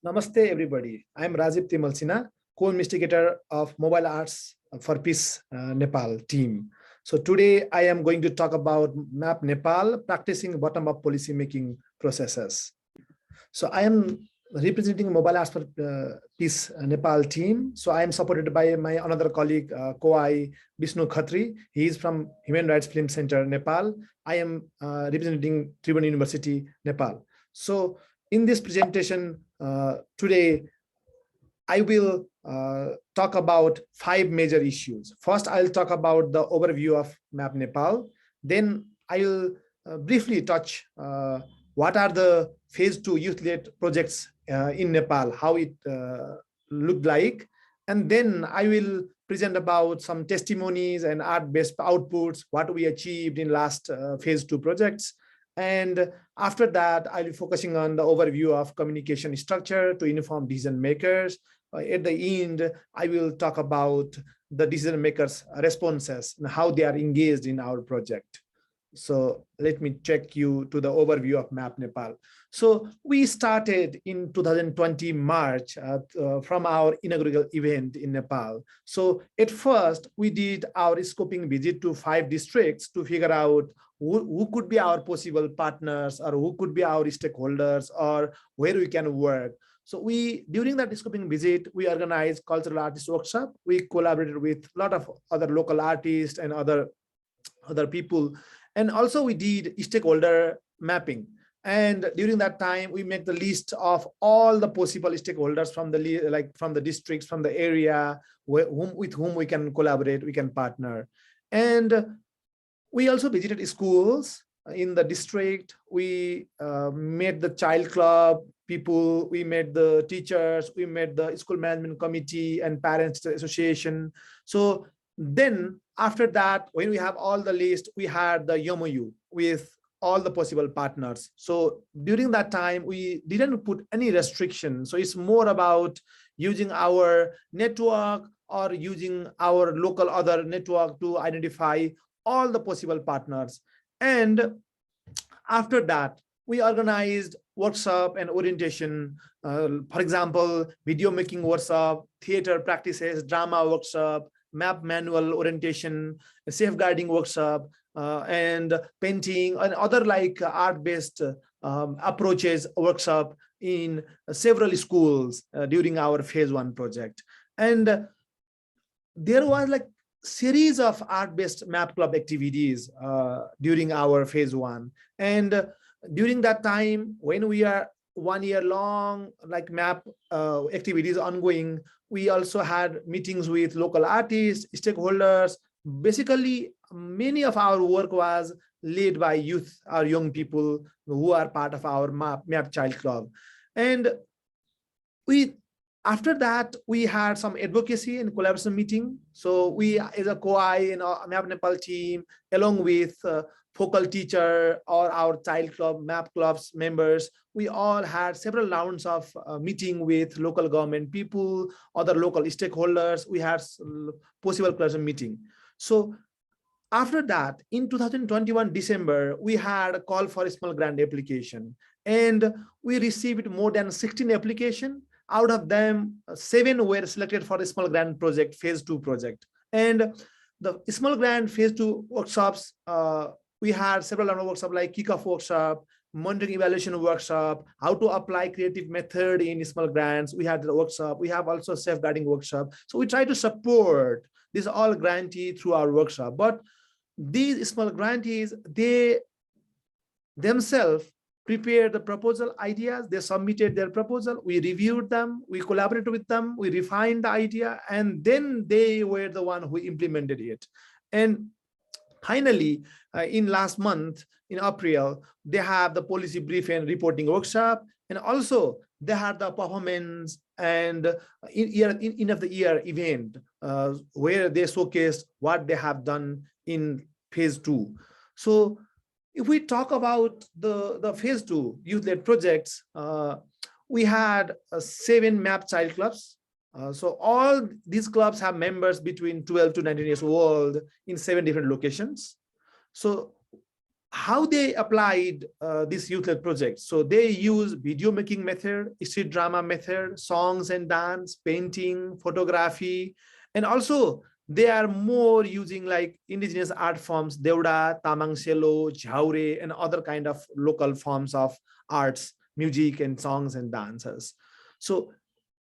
Namaste, everybody. I'm Rajib Timalsina, co-investigator of Mobile Arts for Peace Nepal team. So today I am going to talk about Map Nepal, practicing bottom-up policy making processes. So I am representing Mobile Arts for Peace Nepal team. So I am supported by my another colleague, Koai Vishnu Khatri. He is from Human Rights Film Center, Nepal. I am representing Tribhuvan University, Nepal. So in this presentation today, I will talk about 5 major issues. First, I'll talk about the overview of Map Nepal. Then I'll briefly touch what are the phase 2 youth-led projects in Nepal, how it looked like. And then I will present about some testimonies and art-based outputs, what we achieved in last phase 2 projects. And after that, I'll be focusing on the overview of communication structure to inform decision makers. At the end, I will talk about the decision makers' responses and how they are engaged in our project. So let me take you to the overview of Map Nepal. So we started in 2020 March from our inaugural event in Nepal. So at first, we did our scoping visit to 5 districts to figure out who could be our possible partners or who could be our stakeholders or where we can work. So during that scoping visit, we organized cultural artist workshop. We collaborated with a lot of other local artists and other people. And also we did stakeholder mapping. And during that time, we make the list of all the possible stakeholders from the districts, from the area, with whom we can collaborate, we can partner. And we also visited schools in the district. We met the child club people, we met the teachers, we met the school management committee and parents association. So then after that, when we have all the list, we had the MOU with all the possible partners. So during that time, we didn't put any restriction. So it's more about using our network or using our local other network to identify all the possible partners. And after that, we organized workshop and orientation. For example, video making workshop, theater practices, drama workshop, map manual orientation, safeguarding workshop, and painting and other like art-based approaches workshop in several schools during our phase 1 project. And there was like series of art-based map club activities during our phase 1. And during that time, when we are 1 year long, like map activities ongoing, we also had meetings with local artists, stakeholders. Basically, many of our work was led by youth or young people who are part of our map child club. And after that, we had some advocacy and collaboration meeting. So we, as a COI and Map Nepal team, along with focal teacher or our child club, map clubs members, we all had several rounds of meeting with local government people, other local stakeholders. We had possible collaboration meeting. So after that, in 2021 December, we had a call for a small grant application, and we received more than 16 applications. Out of them, 7 were selected for the small grant project, phase 2 project. And the small grant phase 2 workshops, we had several other workshops like kickoff workshop, monitoring evaluation workshop, how to apply creative method in small grants. We had the workshop. We have also safeguarding workshop. So we try to support this all grantee through our workshop. But these small grantees, they themselves prepared the proposal ideas, they submitted their proposal, we reviewed them, we collaborated with them, we refined the idea, and then they were the one who implemented it. And finally, in last month, in April, they have the policy brief and reporting workshop, and also they had the performance and end of the year event where they showcased what they have done in phase 2. So if we talk about the phase 2 youth-led projects, we had 7 map child clubs. So all these clubs have members between 12 to 19 years old in 7 different locations. So how they applied this youth-led project. So they use video making method, street drama method, songs and dance, painting, photography, and also they are more using like indigenous art forms, Deuda, Tamang Selo, Jhaure, and other kind of local forms of arts, music and songs and dances. So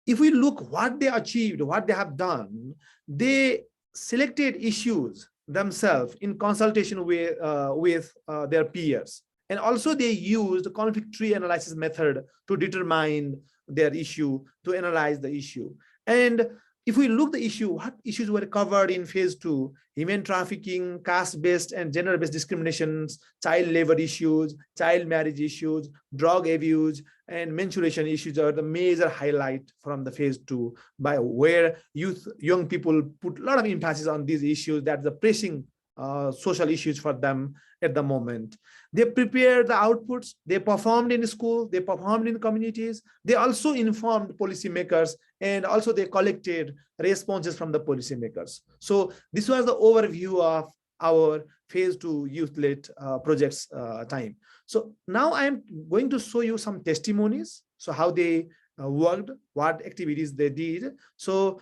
if we look what they achieved, what they have done, they selected issues themselves in consultation with their peers. And also they used conflict tree analysis method to determine their issue, to analyze the issue. And if we look the issue, what issues were covered in phase 2? Human trafficking, caste-based and gender-based discriminations, child labor issues, child marriage issues, drug abuse, and menstruation issues are the major highlight from the phase 2, by where young people put a lot of emphasis on these issues. That's the pressing social issues for them at the moment. They prepared the outputs, they performed in school, they performed in communities, they also informed policymakers, and also they collected responses from the policymakers. So this was the overview of our phase 2 youth-led projects time. So now I'm going to show you some testimonies, so how they worked, what activities they did. So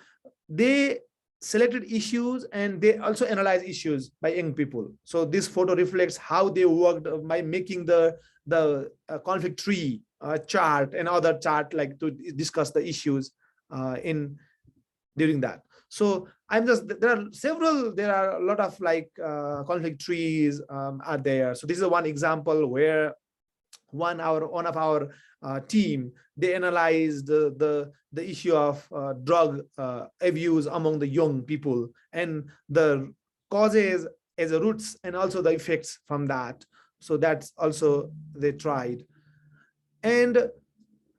they selected issues and they also analyze issues by young people. So this photo reflects how they worked by making the conflict tree chart and other chart, like to discuss the issues in during that. So I'm just, there are a lot of like conflict trees are there. So this is one example where one of our team, they analyzed the issue of drug abuse among the young people and the causes as a roots and also the effects from that. So that's also they tried. And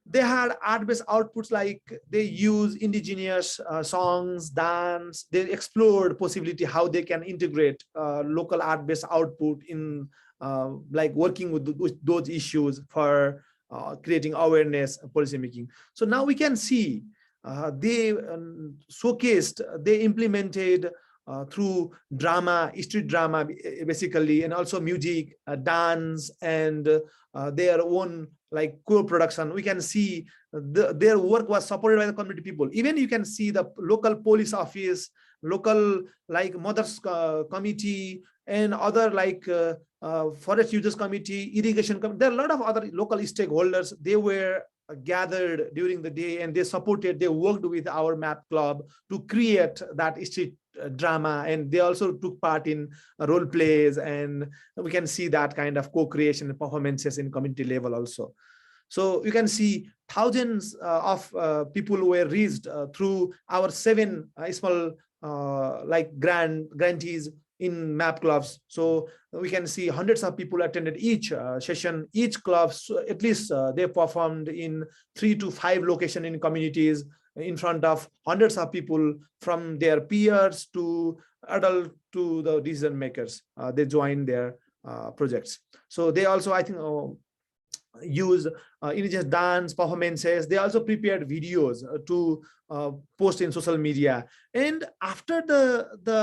they had art-based outputs, like they use indigenous songs, dance. They explored possibility how they can integrate local art-based output in like working with those issues for creating awareness, policy making. So now we can see they showcased, they implemented through drama, street drama basically, and also music, dance, and their own like co-production. We can see their work was supported by the community people. Even you can see the local police office, local like mothers committee, and other like forest users committee, irrigation committee. There are a lot of other local stakeholders. They were gathered during the day and they supported, they worked with our map club to create that street drama, and they also took part in role plays, and we can see that kind of co-creation and performances in community level also. So you can see thousands of people were reached through our 7 small like grantees in map clubs. So we can see hundreds of people attended each session, each club. So at least they performed in 3 to 5 locations in communities in front of hundreds of people, from their peers to adult to the decision makers. They joined their projects. So they also, I think, use indigenous dance performances. They also prepared videos to post in social media. And after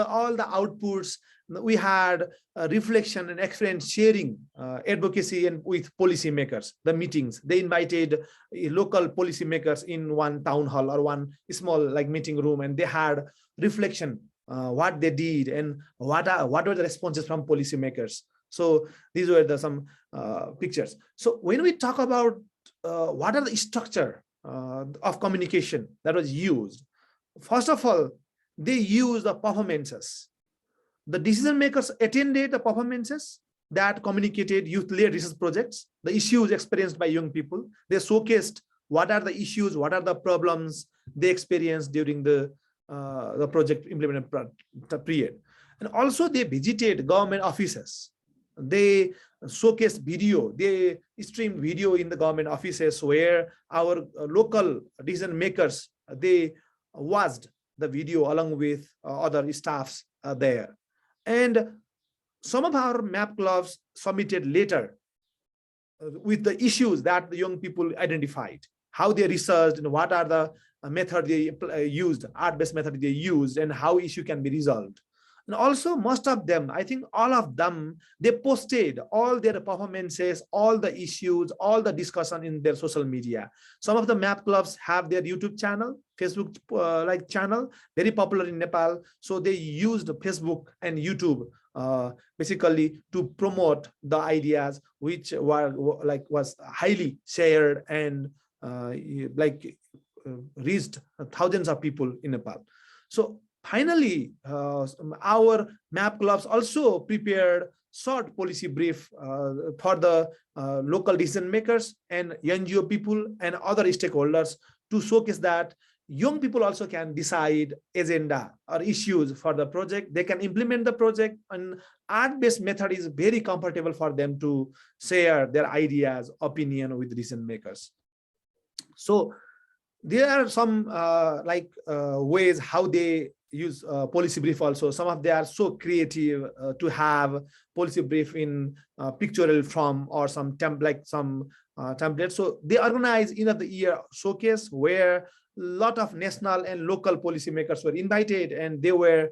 all the outputs, we had reflection and experience sharing, advocacy, and with policymakers, the meetings. They invited local policymakers in one town hall or one small like meeting room, and they had reflection, what they did and what were the responses from policymakers. So these were some pictures. So when we talk about what are the structure of communication that was used, first of all, they used the performances. The decision makers attended the performances that communicated youth-led research projects, the issues experienced by young people. They showcased what are the issues, what are the problems they experienced during the project implemented period. And also they visited government offices. They showcased video, they streamed video in the government offices where our local decision makers, they watched the video along with other staffs there. And some of our map clubs submitted later with the issues that the young people identified, how they researched and what are the method they used, art-based method they used, and how issue can be resolved. And also most of them, I think all of them, they posted all their performances, all the issues, all the discussion in their social media. Some of the map clubs have their YouTube channel, Facebook like channel, very popular in Nepal. So they used Facebook and YouTube basically to promote the ideas which were like was highly shared and like reached thousands of people in Nepal. So finally, our map clubs also prepared short policy brief for the local decision makers and NGO people and other stakeholders to showcase that young people also can decide agenda or issues for the project. They can implement the project, and art-based method is very comfortable for them to share their ideas, opinion with decision makers. So there are some ways how they use policy brief also. Some of them are so creative to have policy brief in pictorial form or some template, templates. So they organize end of the year showcase where a lot of national and local policymakers were invited, and they were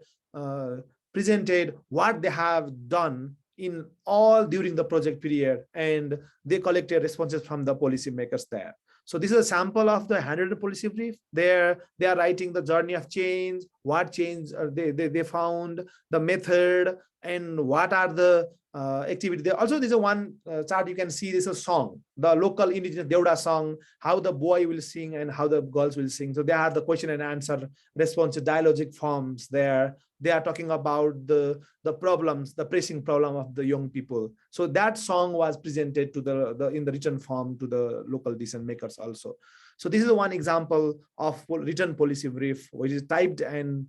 presented what they have done in all during the project period, and they collected responses from the policymakers there. So this is a sample of the handwritten policy brief. There they are writing the journey of change, what change they found, the method, and what are the activities. There also there's a one chart you can see. This is a song, the local indigenous Deuda song, how the boy will sing and how the girls will sing. So they have the question and answer response dialogic forms there. They are talking about the problems, the pressing problem of the young people. So that song was presented to the in the written form to the local decision makers also. So this is one example of written policy brief, which is typed and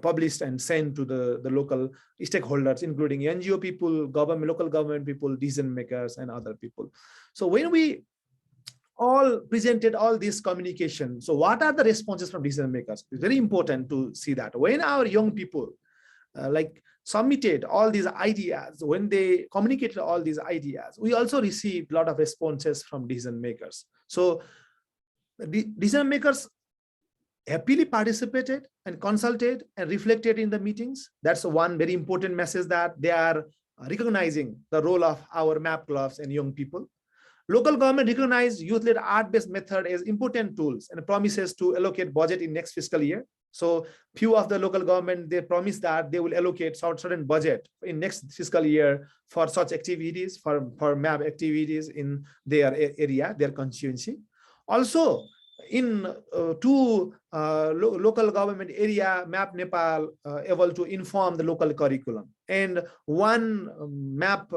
published and sent to the local stakeholders, including NGO people, government, local government people, decision makers, and other people. So when we all presented all this communication, so what are the responses from decision makers? It's very important to see that when our young people submitted all these ideas, when they communicated all these ideas, we also received a lot of responses from decision makers. So the decision makers happily participated and consulted and reflected in the meetings. That's one very important message, that they are recognizing the role of our map clubs and young people. Local government recognized youth-led art-based method as important tools and promises to allocate budget in next fiscal year. So few of the local government, they promise that they will allocate certain budget in next fiscal year for such activities, for map activities in their area, their constituency. Also, in two local government area, Map Nepal able to inform the local curriculum, and one map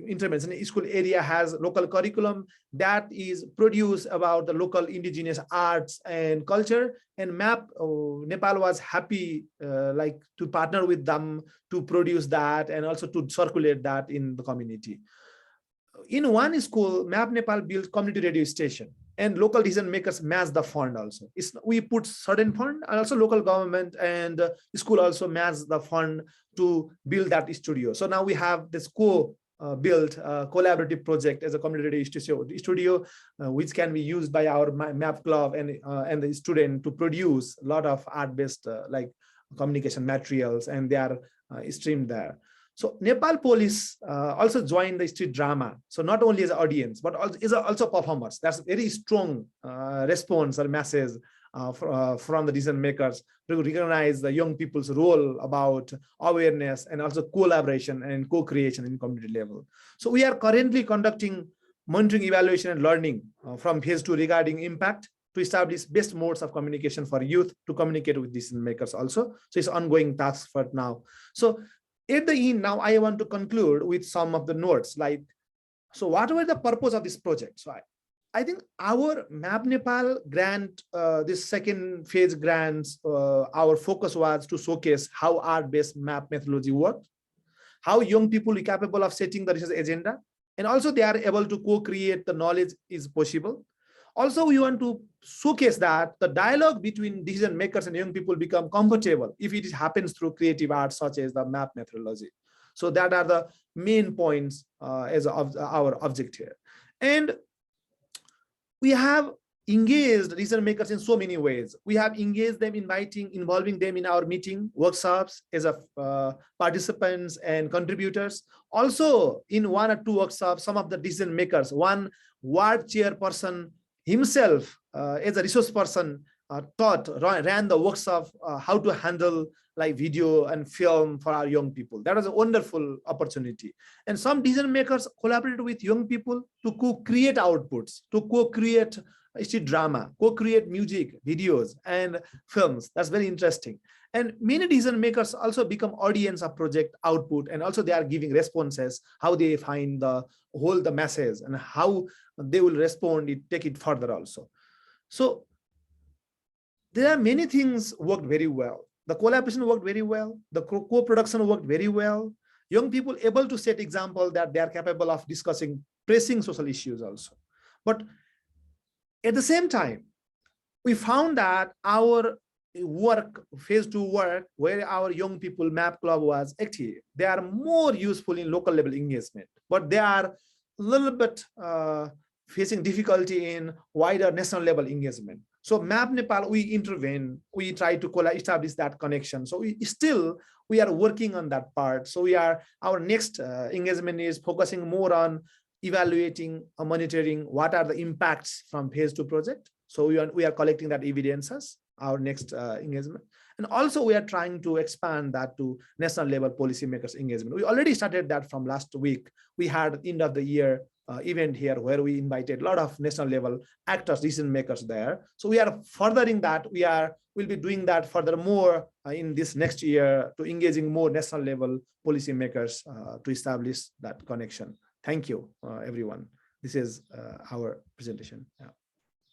intervention school area has local curriculum that is produced about the local indigenous arts and culture, and Map Nepal was happy to partner with them to produce that and also to circulate that in the community. In one school, Map Nepal built community radio station, and local decision makers match the fund also. We put certain fund, and also local government and school also match the fund to build that studio. So now we have this built collaborative project as a community radio studio, which can be used by our map club and the student to produce a lot of art-based communication materials, and they are streamed there. So Nepal police also joined the street drama. So not only as an audience, but also performers. That's very strong response or message from the decision makers to recognize the young people's role about awareness and also collaboration and co-creation in community level. So we are currently conducting monitoring, evaluation, and learning from phase 2 regarding impact to establish best modes of communication for youth to communicate with decision makers also. So it's ongoing task for now. So at the end, now I want to conclude with some of the notes. So what were the purpose of this project? So I think our Map Nepal grant, this second phase grants, our focus was to showcase how art-based map methodology works, how young people are capable of setting the research agenda, and also they are able to co-create the knowledge is possible. Also, we want to showcase that the dialogue between decision makers and young people become comfortable if it happens through creative art, such as the map methodology. So that are the main points as of our object here. And we have engaged decision makers in so many ways. We have engaged them, involving them in our meeting, workshops as participants and contributors. Also, in 1 or 2 workshops, some of the decision makers, one ward chairperson himself as a resource person ran the workshop how to handle like video and film for our young people. That was a wonderful opportunity. And some decision makers collaborated with young people to co-create outputs, to co-create street drama, co-create music, videos, and films. That's very interesting. And many decision makers also become audience of project output, and also they are giving responses, how they find the message and how they will respond, take it further also. So there are many things worked very well. The collaboration worked very well. The co-production worked very well. Young people able to set example that they are capable of discussing pressing social issues also. But at the same time, we found that our work, phase 2 work, where our young people MAP club was active, they are more useful in local level engagement, but they are a little bit facing difficulty in wider national level engagement. So Map Nepal, we intervene, we try to establish that connection. So we are working on that part. So our next engagement is focusing more on evaluating or monitoring what are the impacts from phase 2 project. So we are collecting that evidences, our next engagement. And also we are trying to expand that to national level policymakers engagement. We already started that from last week. We had end of the year event here where we invited a lot of national level actors, decision makers there. So we are furthering that. We'll be doing that furthermore in this next year to engaging more national level policymakers to establish that connection. Thank you, everyone. This is our presentation. Yeah.